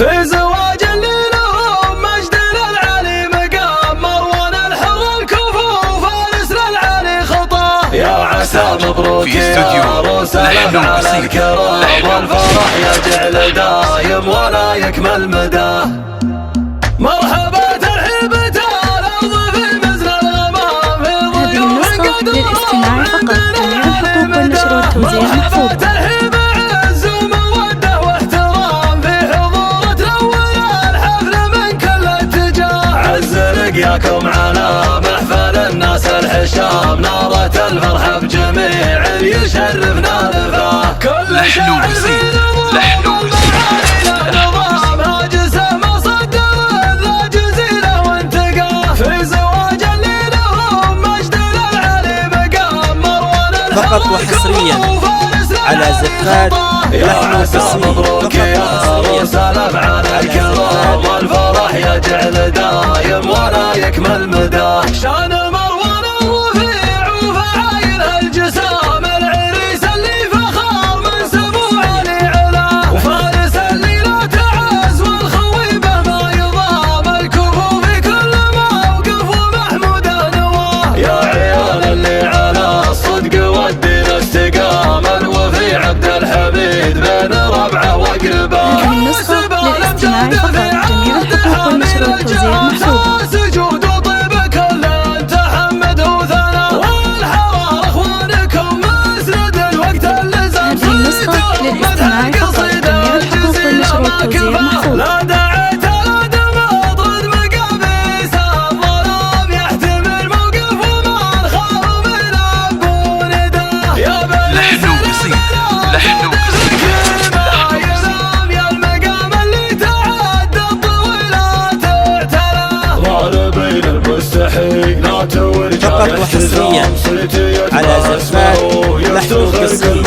في زواج اللي لهم مجد للعلي مقام، مروان الحر الكفو فارس للعلي خطاه. يا عسى مبروك يا عروس على الكرام، والفرح يجعل دايم ولا يكمل مداه. مرحبا ترحيب الأرض في مزن الغمام، في ضيوف للاستماع فقط. جميع الحقوق والنشر والتوزيع محفوظة. ترحيب عز ومودة واحترام، في حضور تنور الحفل من كل اتجاه. عز لقياكم على محفل الناس الحشام، نارة الفرحة بجميع يشرفنا لفاه. كل شاعر فقط وحصريا على زفات لحن قصير. مبروك يا عروس الأفعال الكرام، والفرح يجعل دايم ولا يكمل مداه. شان مروان الرفيع وفعايل الجسام، العريس اللي فخار من سمو علي علاه. وفارس اللي لا تعز والخويبه ما يضام، الكفو في كل موقف ومحمود نواه. يا عيال اللي على الصدق والدين استقام، الوفي عبد الحميد بين ربعه وقرباه. هذه النسخة للاستماع فقط. جميع الحقوق والنشر والتوزيع محفوظة. سجود وطيب كل تحمد وثناء، والحوار اخوانكم مسند الوقت اللزام. هذه النسخة للاستماع فقط. جميع الحقوق والنشر والتوزيع محفوظة. لا دعيت لا دم ضد مقابيس الظلام، يحتمل موقف وما الخاف من ابو نداه. يا بني لحن يا المقام اللي تعدى الطويلات اعتلاه. ضاربين المستحيل لا تورجع. فقط وحصريا على زفات لحن قصير.